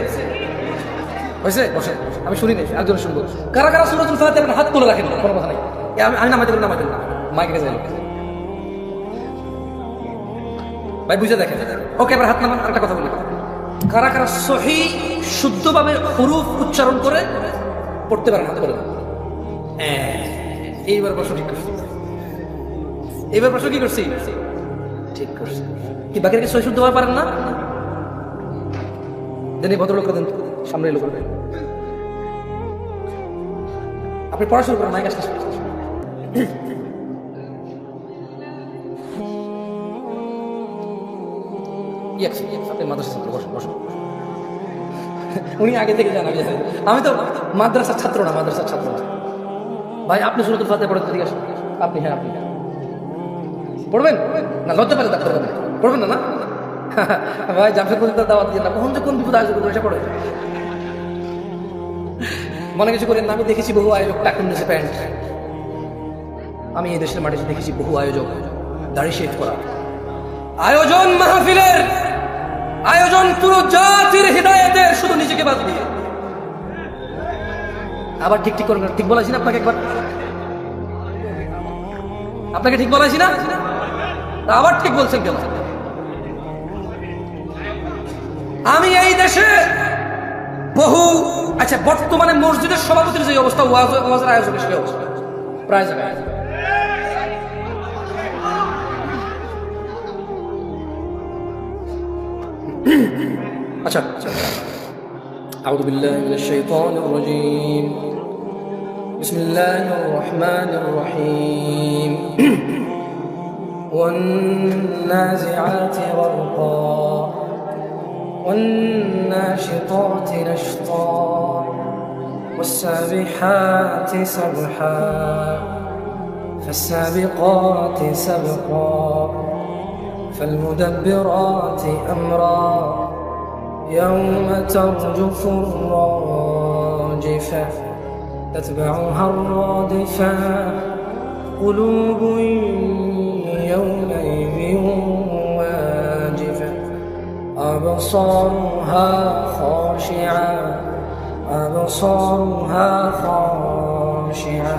হয়েছে? বসে, আমি শুনি নাই, একজন শুনবো। কারা কারা সূরাতুল ফাতিহার হাত তুলে রাখেন, কোনো কথা নাই। আমি নামাইতে পারি, নামাইতে না, মাইকে যাই ভাই, বুঝে দেখেন। ওকে, এবার হাত নামান। আরেকটা কথা বলি, কারা কারা সহি শুদ্ধভাবে হুরুফ উচ্চারণ করে পড়তে পারেন? হাত বলেন। এইবার প্রশ্ন ঠিক করছি, এইবার প্রশ্ন কি করছি? ঠিক করছি। কি বাকিরা কি সহি শুদ্ধভাবে পারেন না? দেন এই ভদ্রলোক দেন, সামনে এলো করবেন। আপনি পড়াশোনা করেন, মাইক আসতে আপনি মাদ্রাসা ছাত্র, বসুন বসুন। উনি আগে থেকে জান, আমি জানি। আমি তো মাদ্রাসার ছাত্র না, মাদ্রাসার ছাত্র না ভাই। আপনি সূরাতুল ফাতিহা পড়েন, ঠিক আছে? আপনি? হ্যাঁ, আপনি পড়বেন না? লজ্জা পেলে ডাক্তার পড়বেন না? না ভাই, জামশেদপুর দাওয়াত দিয়ে না, কখন যে কোন বিপদ আসবে এসে পড়ে। মনে কিছু করেন না, আমি দেখেছি বহু আয়োজক টাকুন নিচে প্যান্ট। আমি এই দেশের মাটিতে দেখেছি বহু আয়োজক দাড়ি শেভ করা। আয়োজন মাহফিলের আয়োজন পুরো জাতির হিদায়াতের, শুধু নিজেকে বাদ দিয়ে। আবার ঠিক ঠিক করবেন, ঠিক বলাইছি না আপনাকে? একবার আপনাকে ঠিক বলাইছি না? আবার ঠিক বলছেন কেন? আমি এই দেশে বহু, আচ্ছা, বর্তমানে মসজিদের সভাপতির যে অবস্থা, ওয়াজের আয়োজনের সেই অবস্থা প্রায় জায়গায়। আচ্ছা, আউযু বিল্লাহি মিনাশ শাইতানির রাজীম। বিসমিল্লাহির রহমানির রহিম। والنازعات غرقا والناشطات نشطا والسابحات سبحا فالسابقات سبقا فالمدبرات أمرا يوم ترجف الراجفة تتبعها الرادفة قلوب يومئذ واجفة أبصارها خاشعة أبصارها خاشعة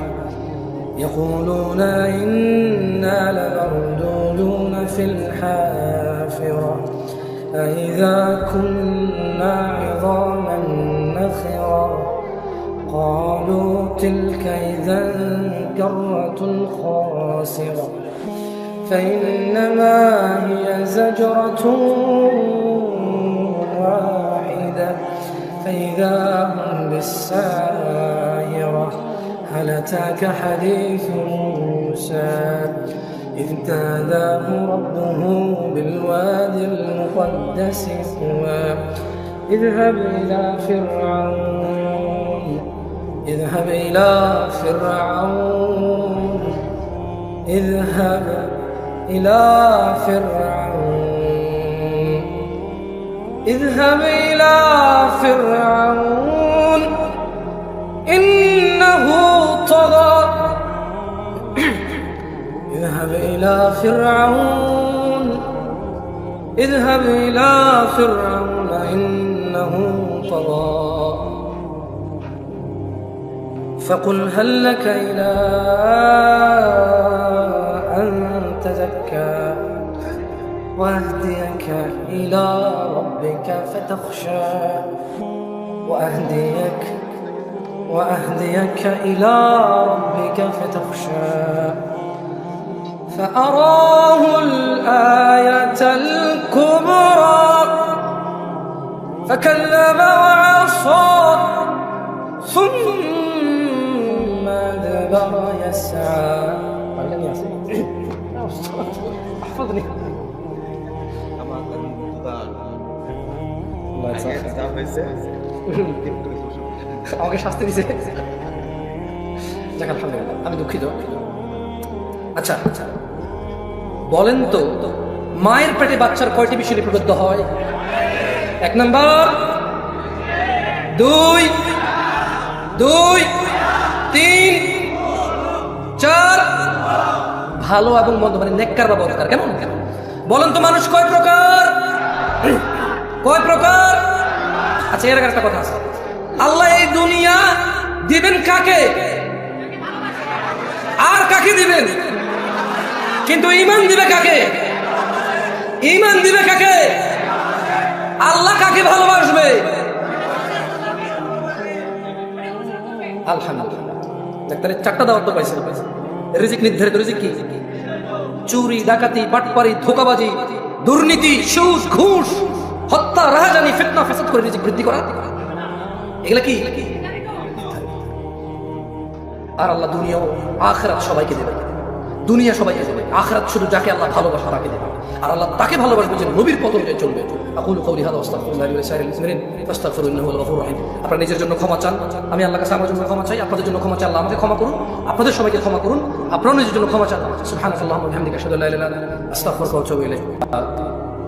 يقولون إنا لمردودون في الحافرة أإذا كنا عظاما نخرة قالوا تلك إذا كرة خاسرة فإنما هي زجرة واحدة فإذا هم بالساهرة هل أتاك حديث موسى إذ ناداه ربه بالوادي المقدس طوى اذهب إلى فرعون اذهب إلى فرعون اذهب إلى فرعون اذهب إلى فرعون إنه طغى اذهب إلى فرعون اذهب إلى فرعون إنه طغى فقل هل لك إلى أن تزكى وأهديك إلى ربك فتخشى وأهديك إلى ربك فتخشى فأراه الآية الكبرى فكذب وعصى ثم أدبر يسعى. احفظني আমাকে শাস্তি দিছে। যাক, আলহামদুলিল্লাহ, আমি দুঃখিত। আচ্ছা, বলেন তো, মায়ের পেটে বাচ্চার কয়টি বিষয় লিপিবদ্ধ হয়? 1 নাম্বার, 2, 3, 4। ভালো এবং মন্দ মানে নেককার বা বদকার। কেমন? বলেন তো, মানুষ কয় প্রকার? কয় প্রকার? আচ্ছা, এর একটা কথা আছে, আল্লাহ এই দুনিয়া দিবেন কাকে আর কাকে দিবেন, কিন্তু ঈমান দিবে কাকে? ঈমান দিবে কাকে? আল্লাহ কাকে ভালোবাসবে? আলহামদুলিল্লাহ, ডাক্তারের চারটা দাওয়াত তো পাইছেন। রিজিক নির্ধারিত, রিজিক কি? চুরি, ডাকাতি, বাটপারি, ধোঁকাবাজি, দুর্নীতি, সুদ, ঘুষ, হত্যা, রাহাজানি, ফিতনা, ফাসাদ করে রিজিক বৃদ্ধি করা, এগুলা কি? আর আল্লাহ দুনিয়া ও আখিরাত সবাইকে দেবে। দুনিয়া সবাইকে দেবে, আখিরাত শুধু যাকে আল্লাহ ভালোবাসা তাকে দেবে। আর আল্লাহ তাকে ভালোবাসবে যে নবীর পথ অনুযায়ী চলবে। আকুলু কওলি হাযা ওয়াস্তাগফিরুল্লাহ লি ওয়া লিসাইরিল মুসলিমিন ফাস্তাগফিরুহু ইন্নাহু হুয়াল গফুরুর রহিম। আপনারা নিজের জন্য ক্ষমা চান, আমি আল্লাহর কাছে আমার জন্য ক্ষমা চাই, আপনাদের জন্য ক্ষমা চাই, আল্লাহ আমাকে ক্ষমা করুন, আপনাদের সবাইকে ক্ষমা করুন, আপনারাও নিজের জন্য ক্ষমা চান। সুবহানাল্লাহি ওয়া বিহামদিহি আশহাদু আল্লা ইলাহা ইল্লা আনতা আস্তাগফিরুকা ওয়া আতুবু ইলাইক।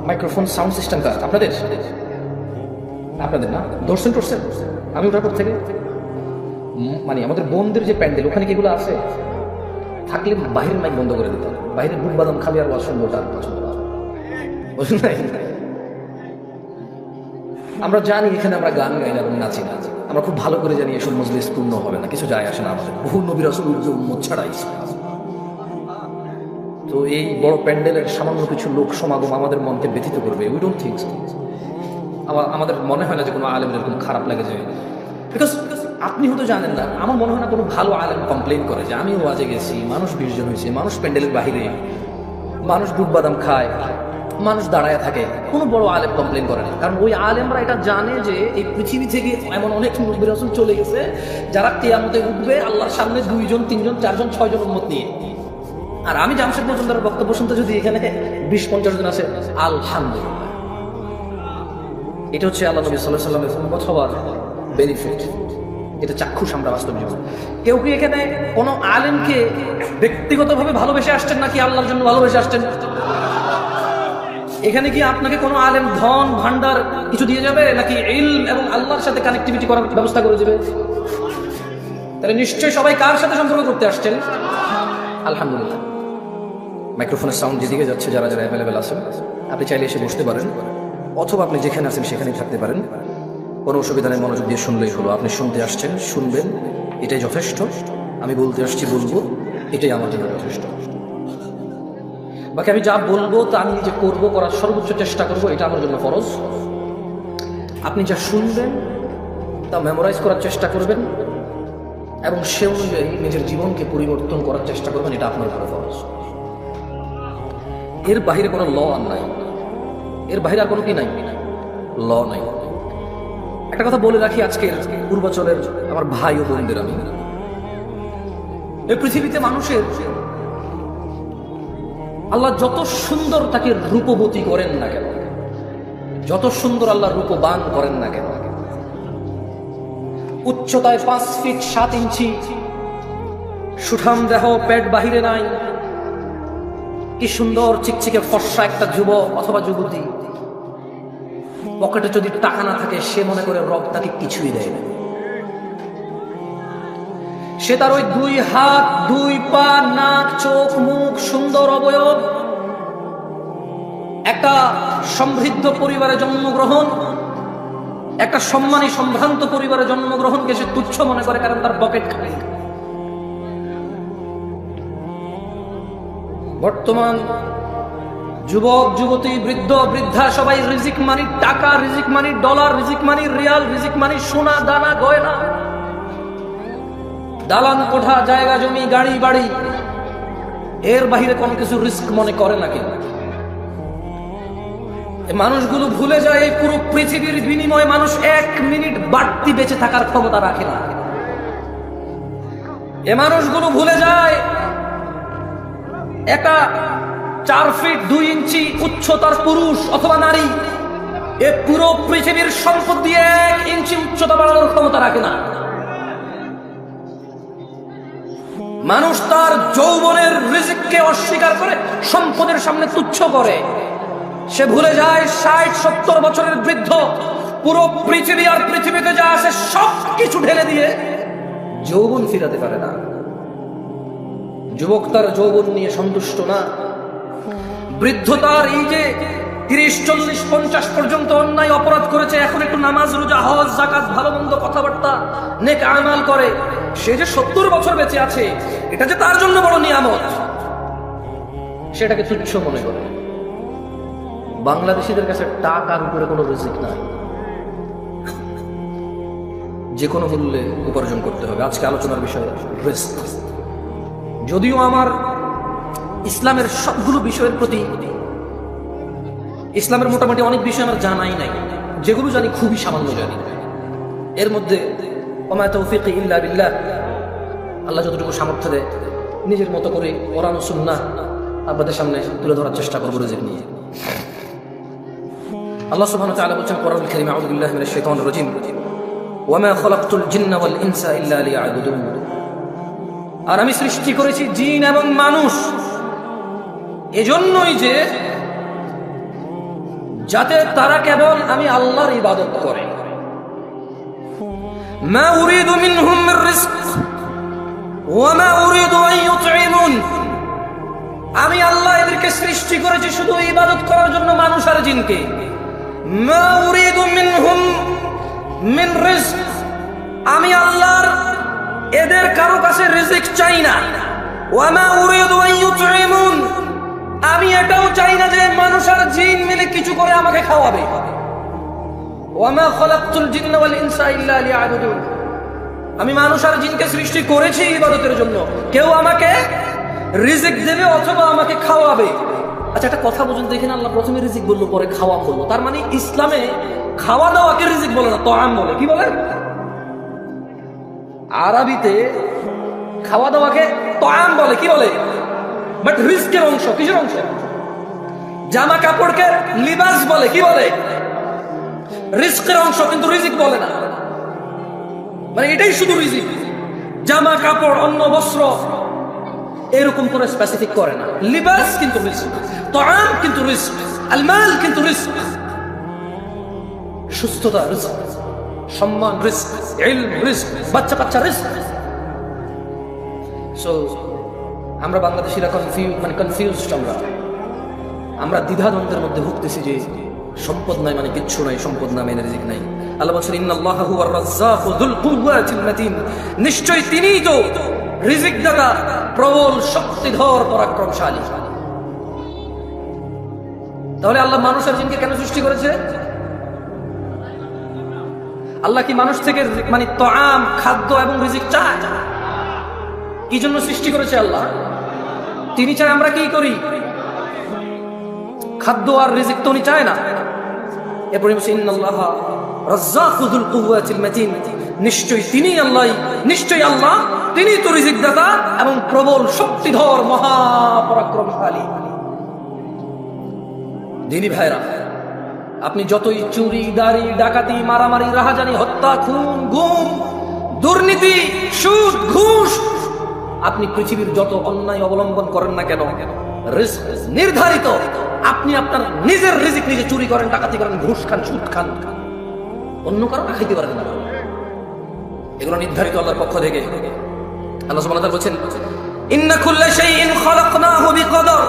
মাইক্রোফোন সাউন্ড সিস্টেম কার? আপনাদের? আপনাদের না? ধরছেন টরছেন? আমি ওটার পর থেকে মানে আমাদের বোনদের যে প্যান্ডেল, ওখানে কি এগুলো আছে? থাকলে বাহিরের মাইক বন্ধ করে দিতে হবে। বাইরে বুট বাদাম খাবে আর ওয়াজ শুনবো, তার পছন্দ না, বুঝলেন না? আমরা জানি এখানে আমরা গান গাই না এবং নাচি না, আমরা খুব ভালো করে জানি এসব মজলিস পূর্ণ হবে না, কিছু যায় আসে না আমাদের। বহু নবী রাসূল উম্মত ছাড়াই। তো এই বড় প্যান্ডেলের সামান্য কিছু লোক সমাগম আমাদের মনকে ব্যথিত করবে, উই ডোন্ট থিংক সো। আমাদের মনে হয় না যে কোনো আলেমের এরকম খারাপ লাগে যায়, বিকজ আপনি হয়তো জানেন না, আমার মনে হয় না কোনো ভালো আলেম কমপ্লেন করে যে আমিও ওয়াজে গেছি, মানুষ 20 জন হয়েছে, মানুষ প্যান্ডেলের বাহিরে, মানুষ বুট বাদাম খায়, মানুষ দাঁড়ায় থাকে, কোনো বড় আলেম কমপ্লেন করে না। কারণ ওই আলেমরা এটা জানে যে এই পৃথিবী থেকে এমন অনেক নবী রাসূল চলে গেছে যারা কিয়ামতে উঠবে আল্লাহর সামনে 2 জন 3 জন 4 জন 6 জন উম্মত নিয়ে। আর আমি জামশেদ মজুমদারের বক্তব্য শুনতে যদি এখানে 20-50 জন আসে, আলহামদুলিল্লাহ, এটা হচ্ছে আল্লাহ নবী সাল্লাল্লাহু আলাইহি ওয়াসাল্লামের উম্মত হওয়ার বেনিফিট। এটা চাক্ষুষ আমরা বাস্তব জীবন। কেউ কি এখানে কোনো আলেমকে ব্যক্তিগতভাবে ভালোবেসে আসছেন নাকি আল্লাহর জন্য ভালোবেসে আসছেন? এখানে কি আপনাকে কোনো আলেম ধন ভান্ডার কিছু দিয়ে যাবে, নাকি ইলম এবং আল্লাহর সাথে কানেক্টিভিটি করার ব্যবস্থা করে দেবে? তাহলে নিশ্চয়ই সবাই কার সাথে সম্পর্ক করতে আসছেন? আলহামদুলিল্লাহ। মাইক্রোফোনের সাউন্ড যেদিকে যাচ্ছে, যারা যারা অ্যাভেলেবেল আছেন, আপনি চাইলে এসে বসতে পারেন, অথবা আপনি যেখানে আছেন সেখানেই থাকতে পারেন, কোনো অসুবিধা নেই, মনোযোগ দিয়ে শুনলেই হলো। আপনি শুনতে আসছেন, শুনবেন, এটাই যথেষ্ট। আমি বলতে আসছি, বলবো, এটাই আমার জন্য যথেষ্ট। বাকি আমি যা বলবো তা আমি নিজে করবো, করার সর্বোচ্চ চেষ্টা করবো, এটা আমার জন্য ফরজ। আপনি যা শুনবেন তা মেমোরাইজ করার চেষ্টা করবেন এবং সে অনুযায়ী নিজের জীবনকে পরিবর্তন করার চেষ্টা করবেন, এটা আপনার উপর ফরজ। এর বাহিরে কোনো ল আর নাই, এর বাহিরে আর কোনো কি নাই, ল নাই। একটা কথা বলে রাখি, আজকের পূর্বাচলের আমার ভাই ও বোনদের, আমি এই পৃথিবীতে মানুষের আল্লাহ যত সুন্দর তাকে রূপবতী করেন না কেন, যত সুন্দর আল্লাহ রূপবান করেন না কেন, উচ্চতায় 5 ফিট 7 ইঞ্চি, সুঠাম দেহ, পেট বাহিরে নাই, কি সুন্দর চিকচিকে ফর্সা একটা যুবক অথবা যুবতী, পকেটে যদি টাকা না থাকে সে মনে করে রব তাকে কিছুই দেয় না। সে তার ওই 2 হাত, 2 পা, নাক, চোখ, মুখ, সুন্দর অবয়ব, একটা সমৃদ্ধ পরিবারে জন্মগ্রহণ, একটা সম্মানী সম্ভ্রান্ত পরিবারে জন্মগ্রহণকে সে তুচ্ছ মনে করে, কারণ তার পকেট খালি। বর্তমান যুবক যুবতী, বৃদ্ধ বৃদ্ধা সবাই রিজিক মানি টাকা, রিজিক মানি ডলার, রিজিক মানি রিয়াল, রিজিক মানি সোনা দানা গয়না, দালান কোঠা, জায়গা জমি, গাড়ি বাড়ি, এর বাহিরে কোনো কিছু রিস্ক মনে করে নাকি? মানুষগুলো ভুলে যায় এই পুরো পৃথিবীর বিনিময়ে মানুষ 1 মিনিট বাড়তি বেঁচে থাকার ক্ষমতা রাখে না। এ মানুষগুলো ভুলে যায় একটা 4 ফিট 2 ইঞ্চি উচ্চতার পুরুষ অথবা নারী এ পুরো পৃথিবীর সম্পদ দিয়ে 1 ইঞ্চি উচ্চতা বাড়ানোর ক্ষমতা রাখে না। মানুষ তার যৌবনের রিজিককে অস্বীকার করে সম্পদের সামনে তুচ্ছ করে। সে ভুলে যায় 60-70 বছরের বৃদ্ধ পুরো পৃথিবী আর পৃথিবীতে যা আছে সব কিছু ঢেলে দিয়ে যৌবন ফিরাতে পারে না। যুবক তার যৌবন নিয়ে সন্তুষ্ট না, বৃদ্ধ তার এই যে 30, 40, 50 পর্যন্ত অন্যায় অপরাধ করেছে, এখন একটু নামাজ, রোজা, হজ, যাকাত, ভালো মন্দ কথাবার্তা, নেক আমাল করে, সে যে 70 বছর বেঁচে আছে, এটা যে তার জন্য বড় নিয়ামত, সেটাকে তুচ্ছ মনে করে। বাংলাদেশিদের কাছে টাকার উপরে কোনো রিজিক নাই, যে কোনো মূল্যে উপার্জন করতে হবে। আজকে আলোচনার বিষয় রিস্ক। যদিও আমার ইসলামের সবগুলো বিষয়ের প্রতি, ইসলামের মোটামুটি অনেক বিষয় আমার জানাই নাই, যেগুলো জানি খুবই সামান্য জানি। এর মধ্যে ওমা তাওফীকি ইল্লা বিল্লাহ, আল্লাহ যতটুকু সামর্থ্য দেয় নিজের মতো করে কোরআন ও সুন্নাহ আপনাদের সামনে তুলে ধরার চেষ্টা করব রিজিক নিয়ে। আল্লাহ সুবহানাহু ওয়া তাআলা বলেন কোরআনুল কারীমে, আউযু বিল্লাহি মিনাশ শাইতানির রাজীম, ওয়ামা খালাকতুল জিন্না ওয়াল ইনসা ইল্লা লিয়াবুদুন। আর আমি সৃষ্টি করেছি জিন এবং মানুষ এজন্যই যে যাতে তারা কেবল আমি আল্লাহর ইবাদত করে। মা উরিদু মিনহুম মির রিজক ওয়া মা উরিদু আন ইউতঈমুন। আমি আল্লাহ এদেরকে সৃষ্টি করেছি শুধু ইবাদত করার জন্য, মানুষ আর জিনকে। মা উরিদু মিনহুম মিন রিজক, আমি আল্লাহর এদের কারো কাছে রিজিক চাই না। ওয়া মা উরিদু আন ইউতঈমুন, আমি এটাও চাই না যে মানুষ আর জিন মিলে কিছু করে আমাকে খাওয়াবে। ওয়া মা খালাকতুল জিন্না ওয়াল ইনসা ইল্লা লিয়াবুদুন, আমি মানুষ আর জিনকে সৃষ্টি করেছি ইবাদতের জন্য, কেউ আমাকে রিজিক দেবে অথবা আমাকে খাওয়াবে। আচ্ছা, একটা কথা বুঝুন, দেখেন আল্লাহ প্রথমে রিজিক বললো, পরে খাওয়া বললো। তার মানে ইসলামে খাওয়া দাওয়াকে রিজিক বলে না, তোআম বলে। কি বলে? আরবিতে খাওয়া দাওয়াকে তোআম বলে। কি বলে? বাট রিজকের অংশ। কিসের অংশ? জামা কাপড়কে লিবাস বলে। কি বলে? রিজকের অংশ, কিন্তু রিজিক বলে না। মানে এটাই শুধু রিজিক। জামা কাপড়, অন্ন, বস্ত্র এরকম করে স্পেসিফিক করে না। লিবাস কিন্তু রিজক, তোআম কিন্তু রিজক, আল মাল কিন্তু রিজক, সুস্থতা রিজক, সম্মান রিজক, ইলম রিজক, বাচ্চা কাচ্চা রিজক। সো আমরা বাংলাদেশিরা কনফিউজড। আমরা দ্বিধাদ্বন্দ্বের মধ্যে ভুগতেছি যে সম্পদ নাই মানে কিচ্ছু নাই, সম্পদ না মানে রিজিক নাই। আল্লাহ বলেন ইন্নাল্লাহা হুয়ার রাজ্জাকু যুল কুওয়াতিল মাতিন, নিশ্চয় তিনিই তো রিজিক দাতা, প্রবল শক্তিধর, পরাক্রমশালী। তাহলে আল্লাহ মানুষ আর জিনকে কেন সৃষ্টি করেছে? আল্লাহ কি মানুষ থেকে মানে তোআম, খাদ্য এবং রিজিক চায়? কি জন্য সৃষ্টি করেছে আল্লাহ? তিনি চায় আমরা কি করি? খাদ্য আর রিজিক তো উনি চায় না। এরপরে ইন্নাল্লাহা রাজ্জাকু যুল কুওয়াতিল মাতিন, নিশ্চয়ই তিনি আল্লাহ, নিশ্চয়ই আল্লাহ তিনি তো রিজিক দাতা এবং প্রবল শক্তিধর, মহাপরাক্রমশালী। দিনী ভাইরা, আপনি যতই চুরি, দাড়ি, ডাকাতি, মারামারি, রাহাজানি, হত্যা, খুন, গুম, দুর্নীতি, সুদ, ঘুষ, আপনি পৃথিবীর যত অন্যায় অবলম্বন করেন না কেন, রিজক নির্ধারিত। আপনি আপনার নিজের রিজিক নিজে চুরি করেন, ডাকাতি করেন, ঘুষ খান, সুদ খান, অন্য কারো না খাইতে পারেন না, এগুলো নির্ধারিত আল্লাহর পক্ষ থেকে। আল্লাহ সুবহানাহু ওয়া তাআলা বলেন ইন্না কুল্লা শাইইন খালাকনাহু বিকদর,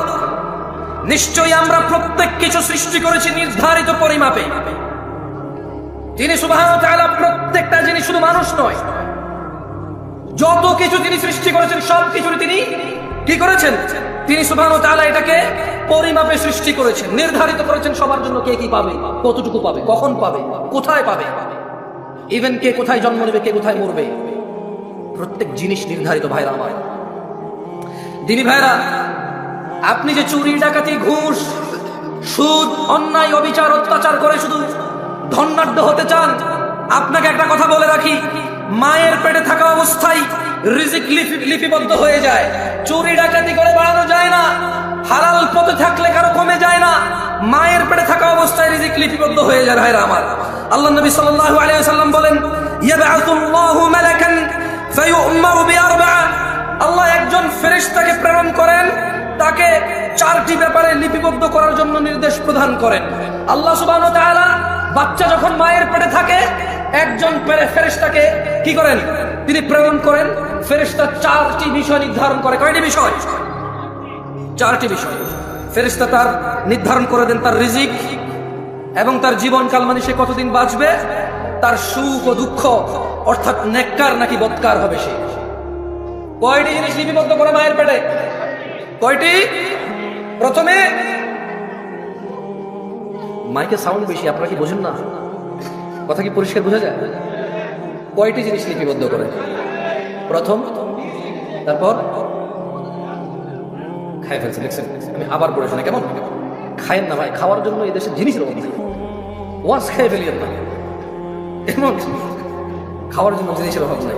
নিশ্চয়ই আমরা প্রত্যেক কিছু সৃষ্টি করেছি নির্ধারিত পরিমাপে। তিনি সুবহানাহু ওয়া তাআলা প্রত্যেকটা জিনিস, শুধু মানুষ নয়, যত কিছু তিনি সৃষ্টি করেছেন সব কিছু তিনি কি করেছেন? তিনি সুবহানাহু ওয়া তাআলা এটাকে পরিমাপে সৃষ্টি করেছেন, নির্ধারিত করেছেন সবার জন্য কে কি পাবে, কতটুকু পাবে, কখন পাবে, কোথায় পাবে, ইভেন কে কোথায় জন্ম নেবে, কে কোথায় মরবে, প্রত্যেক জিনিস নির্ধারিত। ভাইরা আমার, দিনী ভাইরা, আপনি যে চুরি, ডাকাতি, ঘুষ, সুদ, অন্যায়, অবিচার, অত্যাচার করে শুধু ধনাঢ্য হতে চান, আপনাকে একটা কথা বলে রাখি, মায়ের পেটে থাকা অবস্থায় রিজিক লিপিবদ্ধ হয়ে যায়। চুরি ডাকাতি করে বাড়ানো যায় না, হালাল পথে থাকলে কারো কমে যায় না, মায়ের পেটে থাকা অবস্থায় রিজিক লিপিবদ্ধ হয়ে যায়। ভাইরা আমার, আল্লাহ নবী সাল্লাল্লাহু আলাইহি ওয়াসাল্লাম বলেন ইয়াবআসুল্লাহু মালাকান ফায়ু'মারু বিআরবা'a, আল্লাহ একজন ফেরেশতাকে প্রেরণ করেন, তাকে চারটি ব্যাপারে লিপিবদ্ধ করার জন্য নির্দেশ প্রদান করেন। আল্লাহ সুবহানাহু ওয়া তাআলা বাচ্চা যখন মায়ের পেটে থাকে, একজন ফেরেশতাকে কি করেন? তিনি প্রেরণ করেন। ফেরেশতা চারটি বিষয় নির্ধারণ করে। কয়টি বিষয়? চারটি বিষয়। ফেরেশতা তার নির্ধারণ করে দেন তার রিজিক এবং তার জীবনকাল, মানে সে কতদিন বাঁচবে, তার সুখ ও দুঃখ, অর্থাৎ নেককার নাকি বদকার হবে সে। কয়টি জিনিস লিপিবদ্ধ করে মায়ের পেটে? কয়টি? প্রথমে, মাইকে সাউন্ড বেশি, আপনারা কি বোঝেন না? কথা কি পরিষ্কার বোঝা যায়? কয়টি জিনিস লিপিবদ্ধ করে? প্রথম, তারপর খাই ফেলছে, দেখছেন? আমি আবার পড়ে শোনা, কেমন? খায়েন না ভাই, খাওয়ার জন্য এই দেশের জিনিসের অভাব নেই। ওয়াজ খেয়ে ফেলিয়েন না, এমন খাওয়ার জন্য জিনিসের অভাব নাই।